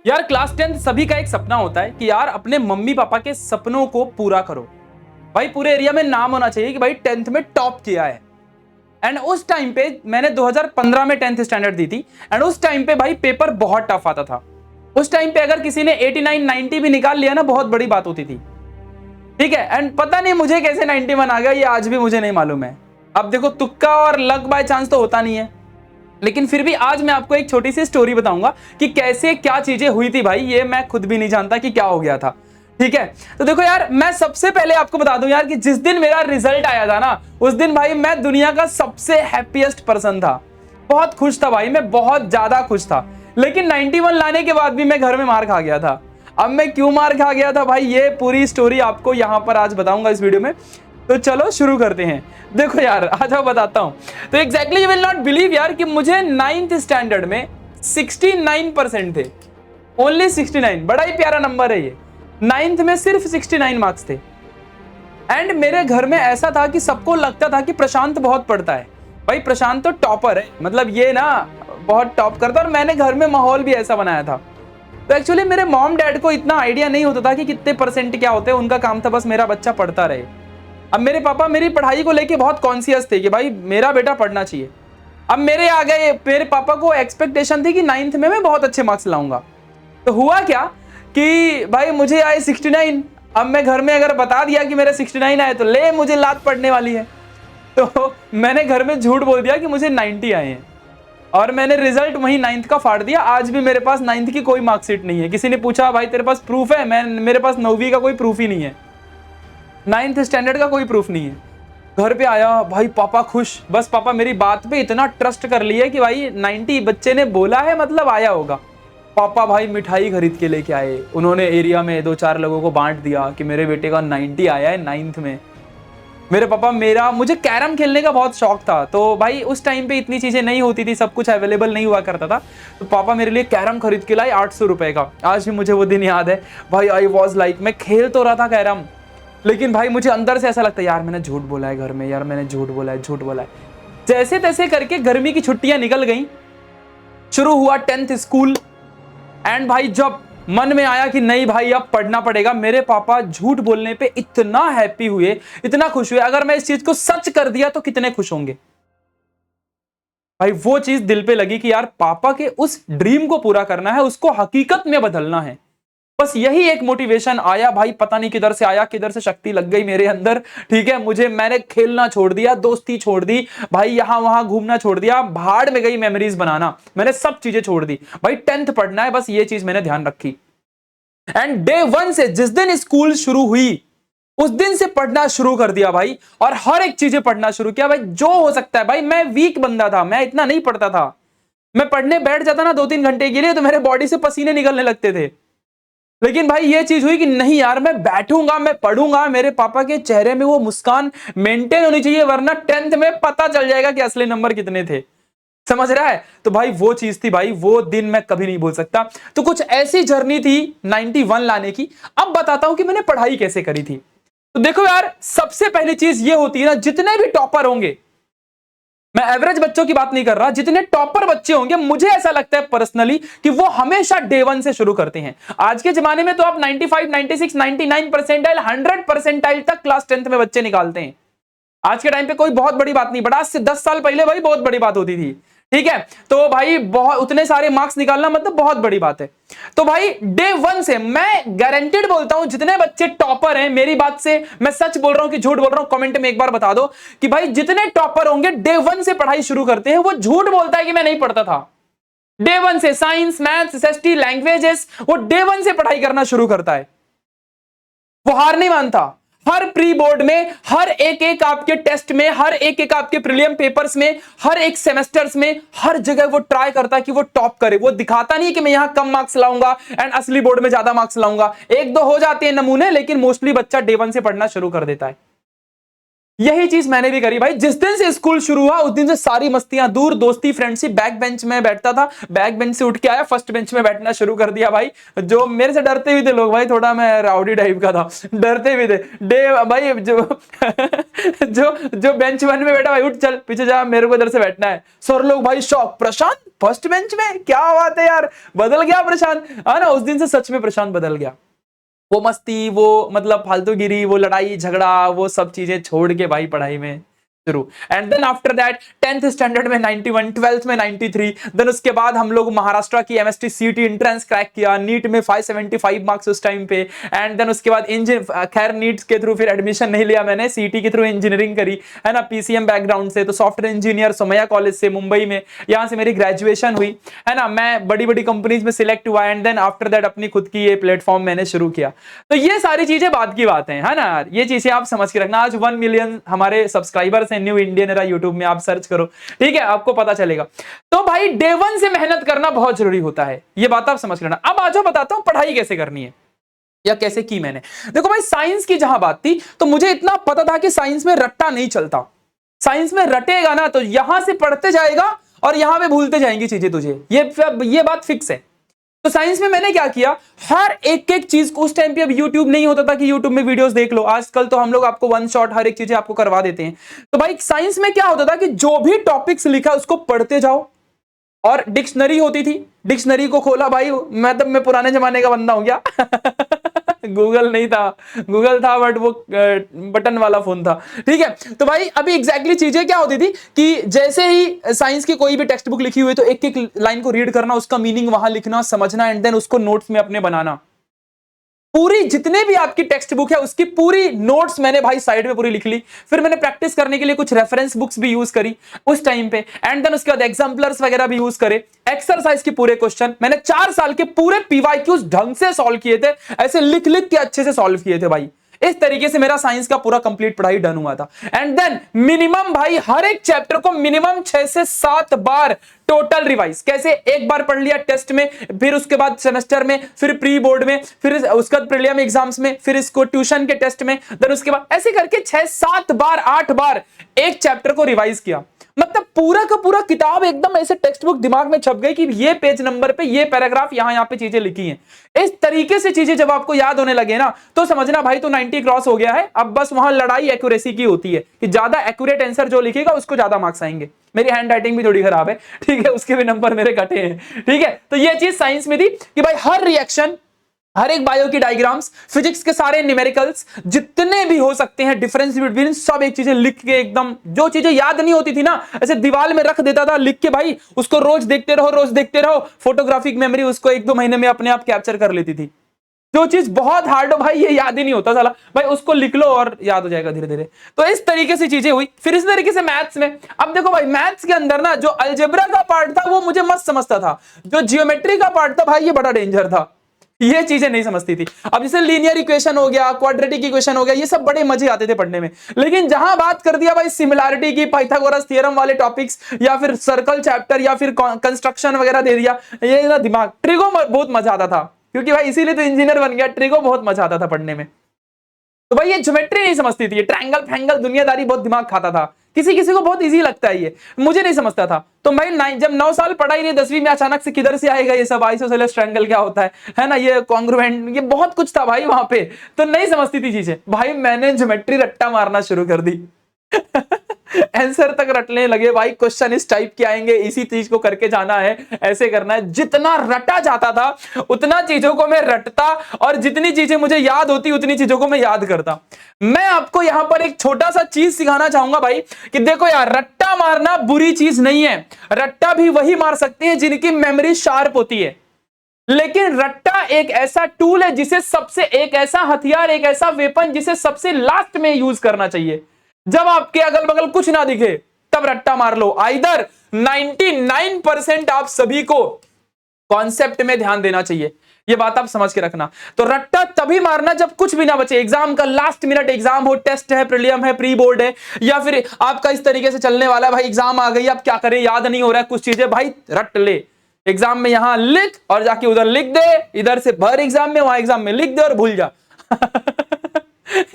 यार class 10th सभी का एक सपना होता है कि यार अपने मम्मी पापा के सपनों को पूरा करो। भाई पूरे एरिया में नाम होना चाहिए कि भाई 10th में टॉप किया है। एंड उस टाइम पे मैंने 2015 में 10th स्टैंडर्ड दी थी। एंड उस टाइम पे भाई पेपर बहुत टफ आता था। उस टाइम पे अगर किसी ने 89 90 भी निकाल लिया ना, बहुत बड़ी बात होती थी। ठीक है। एंड पता नहीं मुझे कैसे 91 आ गया, ये आज भी मुझे नहीं मालूम है। अब देखो, तुक्का और लक बाय चांस तो होता नहीं है, लेकिन फिर भी आज मैं आपको एक छोटी सी स्टोरी बताऊंगा कि कैसे क्या चीजें हुई थी। भाई ये मैं खुद भी नहीं जानता कि क्या हो गया था। ठीक है। तो देखो यार, मैं सबसे पहले आपको बता दूं यार कि जिस दिन मेरा रिजल्ट आया था ना, उस दिन भाई मैं दुनिया का सबसे हैप्पीएस्ट पर्सन था। बहुत खुश था भाई, मैं बहुत ज्यादा खुश था। लेकिन 91 लाने के बाद भी मैं घर में मार खा गया था। अब मैं क्यों मार खा गया था भाई, ये पूरी स्टोरी आपको यहां पर आज बताऊंगा इस वीडियो में। तो चलो शुरू करते हैं। देखो यार, आ जाओ बताता हूं। तो exactly you will not believe यार कि मुझे 9th स्टैंडर्ड में 69% थे। ओनली 69, बड़ा ही प्यारा नंबर है ये। 9th में सिर्फ 69 मार्क्स थे। एंड मेरे घर में ऐसा था कि सबको लगता था कि प्रशांत बहुत पढ़ता है। भाई प्रशांत तो टॉपर है, मतलब ये ना बहुत टॉप करता है। और मैंने घर में माहौल भी ऐसा बनाया था। तो एक्चुअली मेरे मॉम डैड को इतना आइडिया नहीं होता था कि कितने परसेंट क्या होते हैं। उनका काम था बस मेरा बच्चा पढ़ता रहे। अब मेरे पापा मेरी पढ़ाई को लेके बहुत कॉन्शियस थे कि भाई मेरा बेटा पढ़ना चाहिए। अब मेरे पापा को एक्सपेक्टेशन थी कि 9th में मैं बहुत अच्छे मार्क्स लाऊंगा। तो हुआ क्या कि भाई मुझे आए 69। अब मैं घर में अगर बता दिया कि मेरे 69 आए तो ले मुझे लात पड़ने वाली है। तो मैंने घर में झूठ बोल दिया कि मुझे 90 आए हैं। और मैंने रिजल्ट वहीं 9th का फाड़ दिया। आज भी मेरे पास 9th की कोई मार्कशीट नहीं है। किसी ने पूछा भाई तेरे पास प्रूफ है, मेरे पास 9वीं का कोई प्रूफ ही नहीं है। 9th स्टैंडर्ड का कोई प्रूफ नहीं है। घर पे आया भाई, पापा खुश। बस पापा मेरी बात पे इतना ट्रस्ट कर लिया कि भाई 90 बच्चे ने बोला है मतलब आया होगा। पापा भाई मिठाई खरीद के लेके आए। उन्होंने एरिया में 2-4 लोगों को बांट दिया कि मेरे बेटे का 90 आया है 9th में। मेरे पापा मुझे कैरम खेलने का बहुत शौक था। तो भाई उस टाइम पे इतनी चीजें नहीं होती थी, सब कुछ अवेलेबल नहीं हुआ करता था। तो पापा मेरे लिए कैरम खरीद के लाए 800 रुपए का। आज भी मुझे वो दिन याद है भाई। आई वॉज लाइक, मैं खेल तो रहा था कैरम, लेकिन भाई मुझे अंदर से ऐसा लगता है यार मैंने झूठ बोला है घर में, यार मैंने झूठ बोला है, झूठ बोला है। जैसे तैसे करके गर्मी की छुट्टियां निकल गई। शुरू हुआ 10th स्कूल। एंड भाई जब मन में आया कि नहीं भाई अब पढ़ना पड़ेगा, मेरे पापा झूठ बोलने पे इतना हैप्पी हुए, इतना खुश हुए। अगर मैं इस चीज को सच कर दिया तो कितने खुश होंगे। भाई वो चीज दिल पे लगी कि यार पापा के उस ड्रीम को पूरा करना है, उसको हकीकत में बदलना है। बस यही एक मोटिवेशन आया भाई, पता नहीं किधर से आया, किधर से शक्ति लग गई मेरे अंदर। ठीक है, मैंने खेलना छोड़ दिया, दोस्ती छोड़ दी भाई, यहां वहां घूमना छोड़ दिया, भाड़ में गई मेमोरीज बनाना, मैंने सब चीजें छोड़ दी। भाई 10th पढ़ना है, बस ये चीज मैंने ध्यान रखी। एंड डे 1 से जिस दिन स्कूल शुरू हुई उस दिन से पढ़ना शुरू कर दिया भाई। और हर एक चीजें पढ़ना शुरू किया भाई, जो हो सकता है। भाई मैं वीक बंदा था, मैं इतना नहीं पढ़ता था। मैं पढ़ने बैठ जाता ना 2-3 घंटे के लिए तो मेरे बॉडी से पसीने निकलने लगते थे। लेकिन भाई ये चीज हुई कि नहीं यार, मैं बैठूंगा, मैं पढ़ूंगा। मेरे पापा के चेहरे में वो मुस्कान मेंटेन होनी चाहिए, वरना 10th में पता चल जाएगा कि असली नंबर कितने थे। समझ रहा है? तो भाई वो चीज थी भाई, वो दिन मैं कभी नहीं भूल सकता। तो कुछ ऐसी जर्नी थी 91 लाने की। अब बताता हूं कि मैंने पढ़ाई कैसे करी थी। तो देखो यार, सबसे पहली चीज ये होती है ना, जितने भी टॉपर होंगे, मैं एवरेज बच्चों की बात नहीं कर रहा, जितने टॉपर बच्चे होंगे, मुझे ऐसा लगता है पर्सनली कि वो हमेशा डे 1 से शुरू करते हैं। आज के जमाने में तो आप 95, 96, 99 परसेंटाइल, 100 परसेंटाइल तक क्लास 10th में बच्चे निकालते हैं। आज के टाइम पे कोई बहुत बड़ी बात नहीं, बट आज से 10 साल पहले भाई बहुत बड़ी बात होती थी। ठीक है, तो भाई बहुत उतने सारे मार्क्स निकालना मतलब बहुत बड़ी बात है। तो भाई डे 1 से मैं गारंटेड बोलता हूं, जितने बच्चे टॉपर हैं, मेरी बात से मैं सच बोल रहा हूं कि झूठ बोल रहा हूं, कमेंट में एक बार बता दो कि भाई जितने टॉपर होंगे डे 1 से पढ़ाई शुरू करते हैं। वो झूठ बोलता है कि मैं नहीं पढ़ता था। डे 1 से साइंस, मैथ्स, एसएसटी, लैंग्वेजेस, वो डे 1 से पढ़ाई करना शुरू करता है। वो हार नहीं मानता। हर प्री बोर्ड में, हर एक आपके टेस्ट में, हर एक आपके प्रीलियम पेपर्स में, हर एक सेमेस्टर्स में, हर जगह वो ट्राई करता है कि वो टॉप करे। वो दिखाता नहीं कि मैं यहां कम मार्क्स लाऊंगा एंड असली बोर्ड में ज्यादा मार्क्स लाऊंगा। 1-2 हो जाते हैं नमूने, लेकिन मोस्टली बच्चा डे 1 से पढ़ना शुरू कर देता है। यही चीज मैंने भी करी भाई। जिस दिन से स्कूल शुरू हुआ उस दिन से सारी मस्तियां दूर, दोस्ती फ्रेंडशिप। बैक बेंच में बैठता था, बैक बेंच से उठ के आया फर्स्ट बेंच में बैठना शुरू कर दिया भाई। जो मेरे से डरते भी थे लोग भाई, थोड़ा मैं राउडी टाइप का था, डरते भी थे भाई। जो जो बेंच वन में बैठा भाई, उठ चल पीछे जा, मेरे को इधर से बैठना है। सर लोग भाई शौक, प्रशांत फर्स्ट बेंच में, क्या बात है यार, बदल गया प्रशांत, है ना। उस दिन से सच में प्रशांत बदल गया। वो मस्ती, वो मतलब फालतूगिरी, वो लड़ाई झगड़ा, वो सब चीजें छोड़ के भाई पढ़ाई में शुरू। And then after that 10th standard में 91, 12th में 93। देन उसके बाद हम लोग महाराष्ट्र की एमएसटी सीटी एंट्रेंस क्रैक किया, नीट में 575 मार्क्स उस टाइम पे। एंड देन उसके बाद खैर नीट के थ्रू फिर एडमिशन नहीं लिया मैंने, सीटी के थ्रू इंजीनियरिंग करी, है ना, पीसीएम बैकग्राउंड से, तो सॉफ्टवेयर इंजीनियर सोमैया कॉलेज से मुंबई में, यहाँ से मेरी ग्रेजुएशन हुई, है ना। मैं बड़ी बड़ी कंपनीज में सिलेक्ट हुआ। एंड देन आफ्टर दैट अपनी खुद की ये प्लेटफॉर्म मैंने शुरू किया। तो ये सारी चीजें बाद की बात है ना यार, ये चीजें आप समझ के रखना। आज 1 मिलियन हमारे सब्सक्राइबर्स हैं न्यू इंडियन एरा यूट्यूब में, आप सर्च करो, ठीक है, आपको पता चलेगा। तो भाई डे वन से मेहनत करना बहुत जरूरी होता है, ये बात आप समझ लेना। अब आज बताता हूं पढ़ाई कैसे करनी है या कैसे की मैंने। देखो भाई, साइंस की जहां बात थी तो मुझे इतना पता था कि साइंस में रट्टा नहीं चलता। साइंस में रटेगा ना तो यहां से पढ़ते जाएगा और यहां पे भूलते जाएंगी चीजें तुझे, ये बात फिक्स है। तो साइंस में मैंने क्या किया, हर एक एक चीज को, उस टाइम पे अब यूट्यूब नहीं होता था कि यूट्यूब में वीडियोस देख लो, आजकल तो हम लोग आपको वन शॉट हर एक चीजें आपको करवा देते हैं। तो भाई साइंस में क्या होता था कि जो भी टॉपिक्स लिखा उसको पढ़ते जाओ। और डिक्शनरी होती थी, डिक्शनरी को खोला भाई, मैं पुराने जमाने का बंदा हूं क्या गूगल नहीं था, गूगल था बट वो बटन वाला फोन था, ठीक है। तो भाई अभी एग्जैक्टली चीजें क्या होती थी कि जैसे ही साइंस की कोई भी टेक्स्ट बुक लिखी हुई तो एक एक लाइन को रीड करना, उसका मीनिंग वहां लिखना, समझना, एंड देन उसको नोट्स में अपने बनाना। पूरी जितने भी आपकी टेक्स्ट बुक है उसकी पूरी नोट्स मैंने भाई साइड में पूरी लिख ली। फिर मैंने प्रैक्टिस करने के लिए कुछ रेफरेंस बुक्स भी यूज करी उस टाइम पे। एंड देन उसके बाद एग्जाम्पलर्स वगैरह भी यूज करे। एक्सरसाइज के पूरे क्वेश्चन मैंने 4 साल के पूरे पीवाईक्यूज ढंग से सॉल्व किए थे, ऐसे लिख लिख के अच्छे से सॉल्व किए थे भाई। इस तरीके से मेरा साइंस का पूरा कंप्लीट पढ़ाई डन हुआ था। एंड देन मिनिमम भाई हर एक चैप्टर को मिनिमम 6 से 7 बार टोटल रिवाइज। कैसे, एक बार पढ़ लिया टेस्ट में, फिर उसके बाद सेमेस्टर में, फिर प्री बोर्ड में, फिर उसके बाद प्रीलिम एग्जाम्स में, फिर इसको ट्यूशन के टेस्ट में, देन उसके बाद ऐसे करके 6-7 बार 8 बार एक चैप्टर को रिवाइज किया। मतलब पूरा का पूरा किताब एकदम ऐसे टेक्स्ट बुक दिमाग में छप गई कि ये पेज नंबर पे ये पैराग्राफ यहां पे चीजें लिखी हैं। इस तरीके से चीजें जब आपको याद होने लगे ना तो समझना भाई तो 90 क्रॉस हो गया है। अब बस वहां लड़ाई एक्यूरेसी की होती है कि ज्यादा एक्यूरेट आंसर जो लिखेगा उसको ज्यादा मार्क्स आएंगे। मेरी हैंड राइटिंग भी थोड़ी खराब है, ठीक है, उसके भी नंबर मेरे कटे हैं, ठीक है। तो ये चीज साइंस में थी कि भाई हर रिएक्शन, हर एक बायो की डायग्राम्स, फिजिक्स के सारे न्यूमेरिकल्स जितने भी हो सकते हैं, डिफरेंस बिटवीन, सब एक चीजें लिख के एकदम, जो चीजें याद नहीं होती थी ना ऐसे दीवार में रख देता था लिख के भाई, उसको रोज देखते रहो, रोज देखते रहो। फोटोग्राफिक मेमोरी उसको 1-2 महीने में अपने आप कैप्चर कर लेती थी। जो चीज बहुत हार्ड हो भाई ये याद ही नहीं होता साला, भाई उसको लिख लो और याद हो जाएगा धीरे धीरे। तो इस तरीके से चीजें हुई। फिर इस तरीके से मैथ्स में, अब देखो भाई मैथ्स के अंदर ना जो अलजेब्रा का पार्ट था वो मुझे मस्त समझता था, जो जियोमेट्री का पार्ट था भाई ये बड़ा डेंजर था, ये चीजें नहीं समझती थी। अब जैसे लीनियर इक्वेशन हो गया, क्वाड्रेटिक इक्वेशन हो गया, ये सब बड़े मजे आते थे पढ़ने में। लेकिन जहां बात कर दिया भाई सिमिलैरिटी की, पाइथागोरस थ्योरम वाले टॉपिक्स, या फिर सर्कल चैप्टर, या फिर कंस्ट्रक्शन वगैरह दे दिया, ये ना दिमाग, ट्रिगो बहुत मजा आता था, क्योंकि भाई इसीलिए तो इंजीनियर बन गया, ट्रिगो बहुत मजा आता था पढ़ने में। तो भाई ये ज्योमेट्री नहीं समझती थी, ट्रायंगल फैंगल दुनियादारी बहुत दिमाग खाता था। किसी किसी को बहुत इजी लगता है, ये मुझे नहीं समझता था। तो भाई जब 9 साल पढ़ा ही नहीं, 10वीं में अचानक से किधर से आएगा ये सब, आइसोसेलेस ट्रायंगल क्या होता है ना, ये कॉन्ग्रुएंट, ये बहुत कुछ था भाई वहां पे, तो नहीं समझती थी चीजें। भाई मैंने ज्योमेट्री रट्टा मारना शुरू कर दी आंसर तक रटने लगे भाई, क्वेश्चन इस टाइप के आएंगे, इसी चीज को करके जाना है, ऐसे करना है। जितना रटा जाता था उतना चीजों को मैं रटता, और जितनी चीजें मुझे याद होती उतनी चीजों को मैं याद करता। मैं आपको यहां पर एक छोटा सा चीज सिखाना चाहूंगा भाई कि देखो यार, रट्टा मारना बुरी चीज नहीं है। रट्टा भी वही मार सकते हैं जिनकी मेमोरी शार्प होती है, लेकिन रट्टा एक ऐसा टूल है जिसे सबसे, एक ऐसा हथियार, एक ऐसा वेपन जिसे सबसे लास्ट में यूज करना चाहिए। जब आपके अगल बगल कुछ ना दिखे तब रट्टा मार लो। आइदर 99% आप सभी को कॉन्सेप्ट में ध्यान देना चाहिए, ये बात आप समझ के रखना। तो रट्टा तभी मारना जब कुछ भी ना बचे, एग्जाम का लास्ट मिनट एग्जाम हो, टेस्ट है, प्रीलिम है, प्री बोर्ड है, या फिर आपका इस तरीके से चलने वाला है भाई, एग्जाम आ गई, अब क्या करें, याद नहीं हो रहा है कुछ चीजें, भाई रट ले। एग्जाम में यहां लिख और जाके उधर लिख दे, इधर से भर एग्जाम में, वहां एग्जाम में लिख दे और भूल जा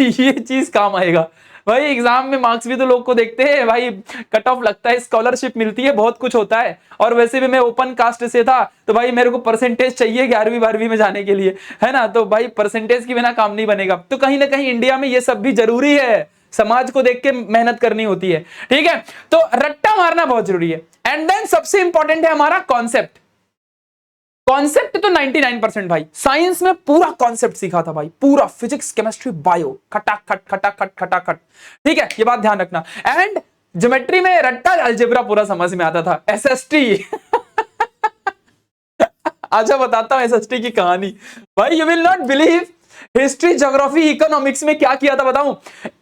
ये चीज काम आएगा भाई एग्जाम में मार्क्स भी तो लोग को देखते हैं भाई, कट ऑफ लगता है, स्कॉलरशिप मिलती है, बहुत कुछ होता है। और वैसे भी मैं ओपन कास्ट से था, तो भाई मेरे को परसेंटेज चाहिए 11वीं 12वीं में जाने के लिए, है ना। तो भाई परसेंटेज के बिना काम नहीं बनेगा। तो कहीं ना कहीं इंडिया में ये सब भी जरूरी है, समाज को देख के मेहनत करनी होती है, ठीक है। तो रट्टा मारना बहुत जरूरी है। एंड देन सबसे इंपॉर्टेंट है हमारा कॉन्सेप्ट। कॉन्सेप्ट तो 99% भाई, साइंस में पूरा कॉन्सेप्ट सीखा था भाई, पूरा फिजिक्स केमिस्ट्री बायो खटाखट खटाखट खटाखट, ठीक है, ये बात ध्यान रखना। एंड ज्योमेट्री में रट्टा अलजेब्रा पूरा समझ में आता था। एसएसटी अच्छा बताता हूं एसएसटी की कहानी भाई, you will not believe. History, geography, economics में क्या किया था बताऊं।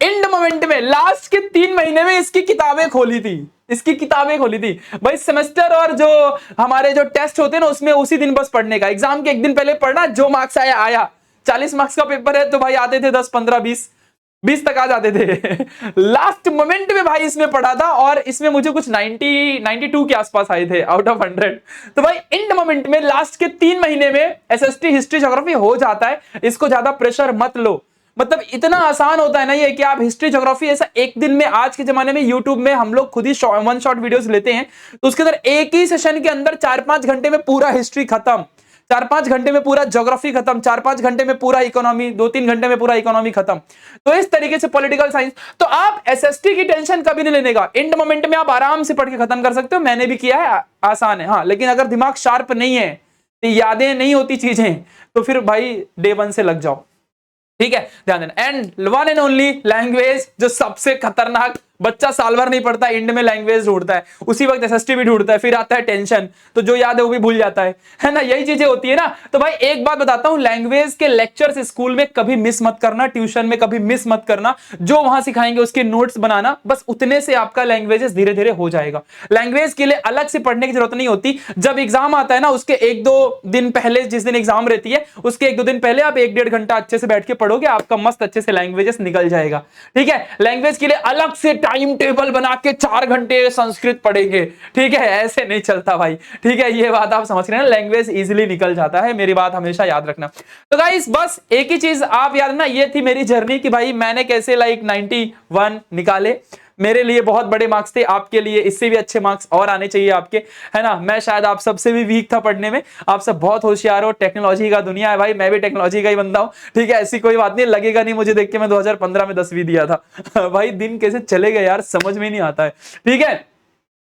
एंड मोमेंट में लास्ट के 3 महीने में इसकी किताबें खोली थी, इसकी किताबें खोली थी भाई। सेमेस्टर और जो हमारे जो टेस्ट होते हैं ना, उसमें उसी दिन बस पढ़ने का, एग्जाम के एक दिन पहले पढ़ना, जो मार्क्स आया आया। 40 मार्क्स का पेपर है तो भाई आते थे 10 15 20 तक आ जाते थे। लास्ट मोमेंट में भाई इसमें पढ़ा था, और इसमें मुझे कुछ 92 के आसपास आए थे आउट ऑफ 100। तो भाई एंड मोमेंट में लास्ट के 3 महीने में एसएसटी हिस्ट्री ज्योग्राफी हो जाता है। इसको ज्यादा प्रेशर मत लो, मतलब इतना आसान होता है ना ये कि आप हिस्ट्री ज्योग्राफी ऐसा एक दिन में, आज के जमाने में यूट्यूब में हम लोग खुद ही 1 शॉट वीडियोस लेते हैं, तो उसके अंदर एक ही सेशन के अंदर 4-5 घंटे में पूरा हिस्ट्री खत्म, 4-5 घंटे में पूरा ज्योग्राफी खत्म, 4-5 घंटे में पूरा इकोनॉमी, 2-3 घंटे में पूरा इकोनॉमी खत्म। तो इस तरीके से पॉलिटिकल साइंस, तो आप एसएसटी की टेंशन कभी नहीं लेने का। एंड मोमेंट में आप आराम से पढ़ के खत्म कर सकते हो, मैंने भी किया है, आसान है। हाँ, लेकिन अगर दिमाग शार्प नहीं है, तो यादें नहीं होती चीजें, तो फिर भाई डे 1 से लग जाओ, ठीक है, ध्यान देना। And one and only language, जो सबसे खतरनाक, बच्चा साल भर नहीं पढ़ता, एंड में लैंग्वेज ढूंढता है, उसी वक्त एसएसटी भी ढूंढता है, फिर आता है टेंशन, तो जो याद है वो भी भूल जाता है ना, यही चीजें होती है ना। तो भाई एक बात बताता हूं, लैंग्वेज के लेक्चर्स स्कूल में कभी मिस मत करना, ट्यूशन में कभी मिस मत करना, जो वहां सिखाएंगे उसके नोट्स बनाना, बस उतने से आपका लैंग्वेजेस धीरे धीरे हो जाएगा। लैंग्वेज के लिए अलग से पढ़ने की जरूरत नहीं होती। जब एग्जाम आता है ना, उसके 1-2 दिन पहले, जिस दिन एग्जाम रहती है उसके 1-2 दिन पहले आप 1-1.5 घंटा अच्छे से बैठ के पढ़ोगे, आपका मस्त अच्छे से लैंग्वेजेस निकल जाएगा, ठीक है। लैंग्वेज के लिए अलग से टाइम टेबल बना के 4 घंटे संस्कृत पढ़ेंगे, ठीक है, ऐसे नहीं चलता भाई, ठीक है, ये बात आप समझ रहे हैं ना, लैंग्वेज इजीली निकल जाता है, मेरी बात हमेशा याद रखना। तो गाइस बस एक ही चीज आप याद रखना, ये थी मेरी जर्नी कि भाई मैंने कैसे 91 निकाले। मेरे लिए बहुत बड़े मार्क्स थे, आपके लिए इससे भी अच्छे मार्क्स और आने चाहिए आपके, है ना। मैं शायद आप सबसे भी वीक था पढ़ने में, आप सब बहुत होशियार हो, टेक्नोलॉजी का दुनिया है भाई, मैं भी टेक्नोलॉजी का ही बंदा हूं, ठीक है, ऐसी कोई बात नहीं, लगेगा नहीं मुझे देख के मैं 2015 में 10वीं दिया था। भाई दिन कैसे चले गए यार, समझ में नहीं आता है, ठीक है,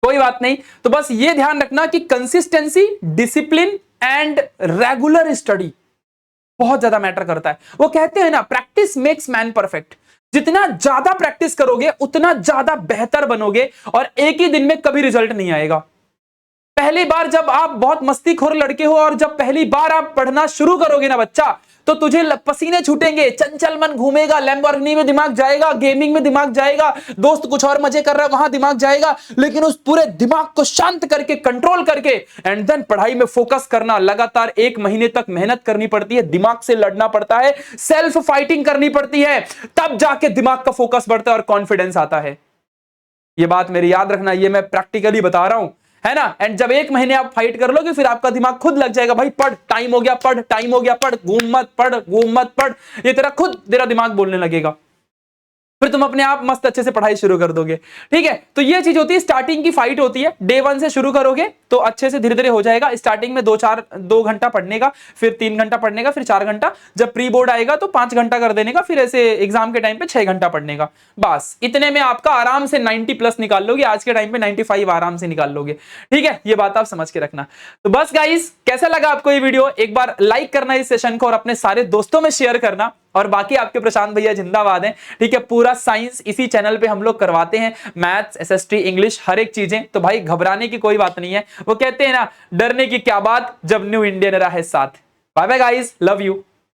कोई बात नहीं। तो बस ये ध्यान रखना कि consistency, discipline and regular study बहुत ज्यादा मैटर करता है। वो कहते हैं ना, प्रैक्टिस मेक्स मैन परफेक्ट। जितना ज्यादा प्रैक्टिस करोगे उतना ज्यादा बेहतर बनोगे, और एक ही दिन में कभी रिजल्ट नहीं आएगा। पहली बार जब आप बहुत मस्तीखोर लड़के हो और जब पहली बार आप पढ़ना शुरू करोगे ना बच्चा, तो तुझे पसीने छूटेंगे, चंचल मन घूमेगा, लैम्बोर्गिनी में दिमाग जाएगा, गेमिंग में दिमाग जाएगा, दोस्त कुछ और मजे कर रहा है वहां दिमाग जाएगा, लेकिन उस पूरे दिमाग को शांत करके, कंट्रोल करके, एंड देन पढ़ाई में फोकस करना। लगातार 1 महीने तक मेहनत करनी पड़ती है, दिमाग से लड़ना पड़ता है, सेल्फ फाइटिंग करनी पड़ती है, तब जाके दिमाग का फोकस बढ़ता है और कॉन्फिडेंस आता है। ये बात मेरी याद रखना, ये मैं प्रैक्टिकली बता रहा हूं, है ना। एंड जब 1 महीने आप फाइट कर लोगे, फिर आपका दिमाग खुद लग जाएगा, भाई पढ़, टाइम हो गया, पढ़, टाइम हो गया, पढ़, घूम मत, पढ़, घूम मत, पढ़, ये तेरा खुद तेरा दिमाग बोलने लगेगा, फिर तुम अपने आप मस्त अच्छे से पढ़ाई शुरू कर दोगे, ठीक है। तो ये चीज होती है, स्टार्टिंग की फाइट होती है। डे 1 से शुरू करोगे तो अच्छे से धीरे धीरे हो जाएगा। स्टार्टिंग में 2 घंटा पढ़ने का, फिर 3 घंटा पढ़ने का, फिर 4 घंटा, जब प्री बोर्ड आएगा तो 5 घंटा कर देने का, फिर ऐसे एग्जाम के टाइम पे 6 घंटा पढ़ने का। बस इतने में आपका आराम से 90+ निकाल लोगे, आज के टाइम पे 95 आराम से निकाल लोगे, ठीक है। ये बात आप समझ के रखना। तो बस गाइस, कैसा लगा आपको ये वीडियो, एक बार लाइक करना इस सेशन को और अपने सारे दोस्तों में शेयर करना। और बाकी आपके प्रशांत भैया जिंदाबाद हैं, ठीक है। पूरा साइंस इसी चैनल पे हम लोग करवाते हैं, मैथ्स, एसएसटी, इंग्लिश, हर एक चीजें। तो भाई घबराने की कोई बात नहीं है, वो कहते हैं ना, डरने की क्या बात जब न्यू इंडियन रहा है साथ। Bye bye guys, love you.